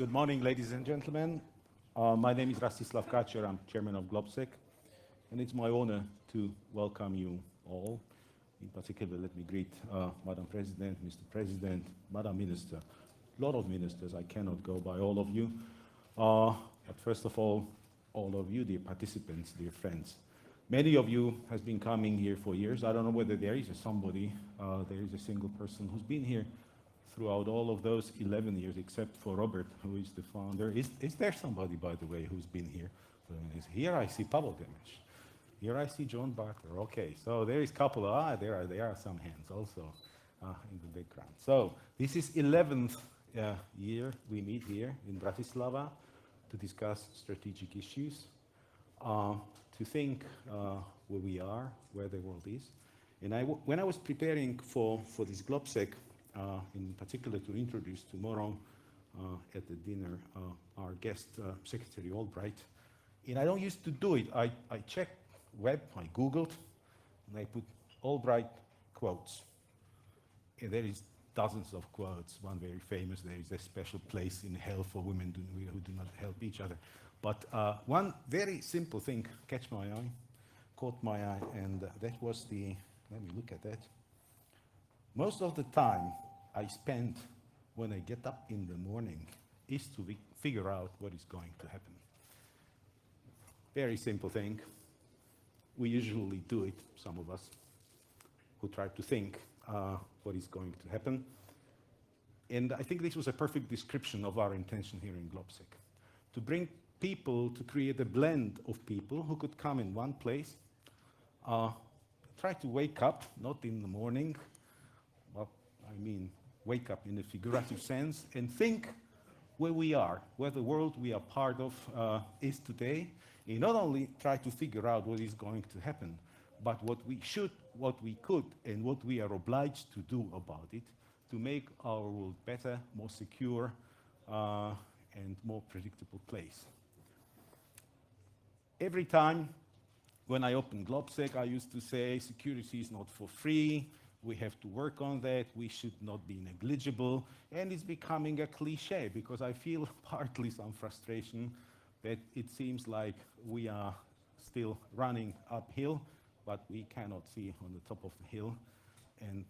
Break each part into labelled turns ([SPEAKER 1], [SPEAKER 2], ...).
[SPEAKER 1] Good morning, ladies and gentlemen. My name is Rastislav Káčer. I'm chairman of GlobSec, and it's my honor to welcome you all. In particular, let me greet Madam President, Mr. President, Madam Minister. A lot of ministers, I cannot go by all of you. But first of all of you, dear participants, dear friends. Many of you has been coming here for years. I don't know whether there is somebody, there is a single person who's been here throughout all of those 11 years, except for Robert, who is the founder. Is there somebody, by the way, who's been here? Here I see Pavel Demeš. Here I see John Barker. Okay, so there is a couple of, there are some hands also in the background. So this is 11th year we meet here in Bratislava to discuss strategic issues, to think where we are, where the world is. And when I was preparing for this GlobSec, in particular to introduce tomorrow at the dinner our guest, Secretary Albright. And I don't used to do it. I checked web, I Googled, and I put Albright quotes. And there is dozens of quotes. One very famous, there is a special place in hell for women who do not help each other. But one very simple thing caught my eye, and that was let me look at that. Most of the time I spend when I get up in the morning is to figure out what is going to happen. Very simple thing. We usually do it, some of us, who try to think what is going to happen. And I think this was a perfect description of our intention here in GlobSec. To bring people, to create a blend of people who could come in one place, try to wake up, not in the morning, wake up in a figurative sense and think where we are, where the world we are part of is today, and not only try to figure out what is going to happen, but what we should, what we could, and what we are obliged to do about it to make our world better, more secure, and more predictable place. Every time when I open GlobSec, I used to say security is not for free. We have to work on that. We should not be negligible. And it's becoming a cliche because I feel partly some frustration that it seems like we are still running uphill, but we cannot see on the top of the hill. And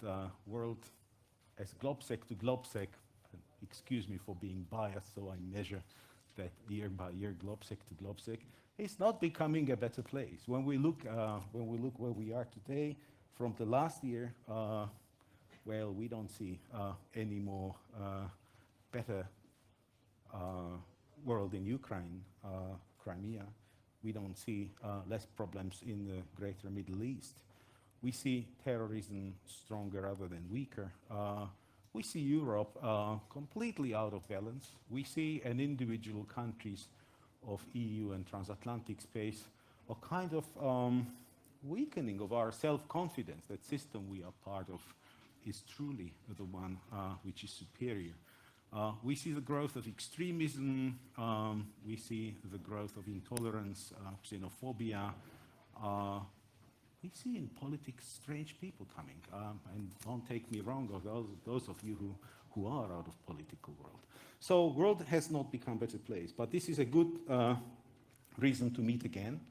[SPEAKER 1] world as GlobSec to GlobSec, excuse me for being biased, so I measure that year by year, GlobSec to GlobSec, it's not becoming a better place. When we look where we are today, from the last year, well, we don't see any more better world in Ukraine, Crimea. We don't see less problems in the greater Middle East. We see terrorism stronger rather than weaker. We see Europe completely out of balance. We see an individual countries of EU and transatlantic space a kind of weakening of our self-confidence. That system we are part of is truly the one which is superior. We see the growth of extremism, we see the growth of intolerance, xenophobia. We see in politics strange people coming, and don't take me wrong, or those of you who are out of political world. So world has not become a better place, but this is a good reason to meet again.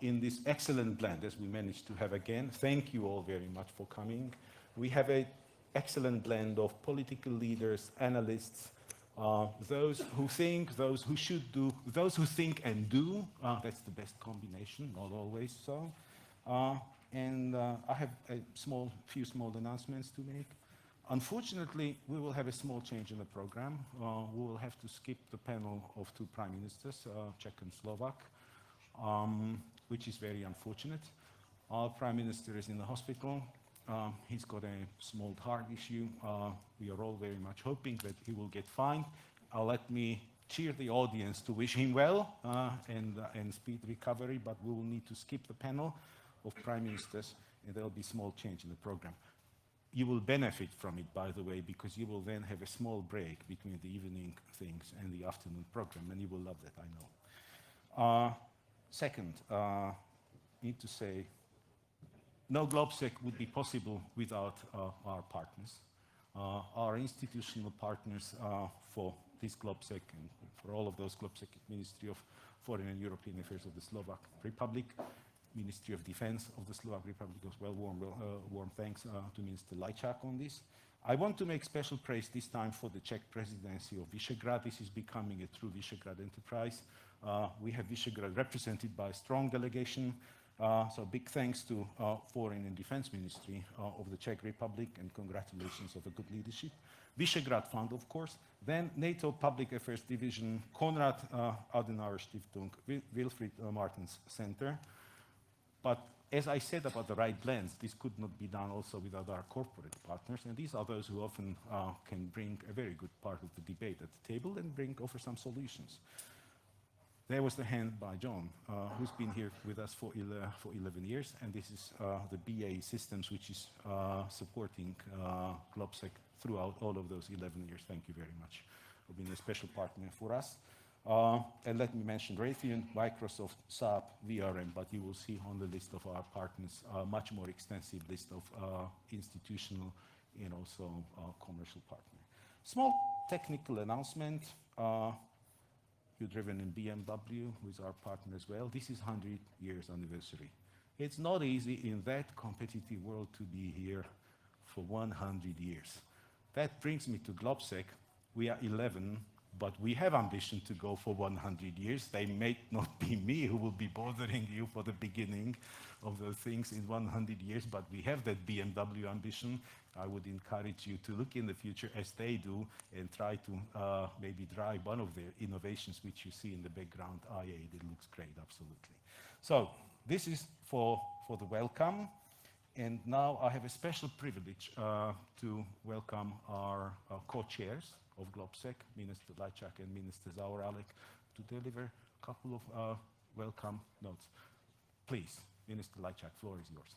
[SPEAKER 1] In this excellent blend, as we managed to have again. Thank you all very much for coming. We have an excellent blend of political leaders, analysts, those who think, those who should do, those who think and do. That's the best combination, not always so. And I have a few small announcements to make. Unfortunately, we will have a small change in the program. We will have to skip the panel of two prime ministers, Czech and Slovak. Which is very unfortunate. Our Prime Minister is in the hospital. He's got a small heart issue. We are all very much hoping that he will get fine. Let me cheer the audience to wish him well and speed recovery, but we will need to skip the panel of Prime Ministers, and there will be small change in the program. You will benefit from it, by the way, because you will then have a small break between the evening things and the afternoon program, and you will love that, I know. Second, need to say, no GlobSec would be possible without our partners. Our institutional partners for this GlobSec and for all of those GlobSec, Ministry of Foreign and European Affairs of the Slovak Republic, Ministry of Defense of the Slovak Republic as well. Warm thanks to Minister Lajčák on this. I want to make special praise this time for the Czech presidency of Visegrad. This is becoming a true Visegrad enterprise. We have Visegrad represented by a strong delegation. So big thanks to Foreign and Defense Ministry of the Czech Republic and congratulations of a good leadership. Visegrad Fund, of course. Then NATO Public Affairs Division, Konrad Adenauer Stiftung, Wilfried Martens Center. But as I said about the right blends, this could not be done also without our corporate partners, and these are those who often can bring a very good part of the debate at the table and offer some solutions. There was the hand by John, who's been here with us for 11 years, and this is the BAE Systems, which is supporting GlobSec throughout all of those 11 years. Thank you very much for being a special partner for us. And let me mention Raytheon, Microsoft, Saab, VRM, but you will see on the list of our partners a much more extensive list of institutional and also commercial partners. Small technical announcement. You're driven in BMW, who is our partner as well. This is 100 years anniversary. It's not easy in that competitive world to be here for 100 years. That brings me to GlobSec. We are 11, but we have ambition to go for 100 years. They may not be me who will be bothering you for the beginning of those things in 100 years, but we have that BMW ambition. I would encourage you to look in the future as they do and try to maybe drive one of their innovations, which you see in the background, IA8. It looks great, absolutely. So this is for the welcome. And now I have a special privilege to welcome our co-chairs of GlobSec, Minister Lajčák and Minister Zaorálek, to deliver a couple of welcome notes. Please, Minister Lajčák, floor is yours.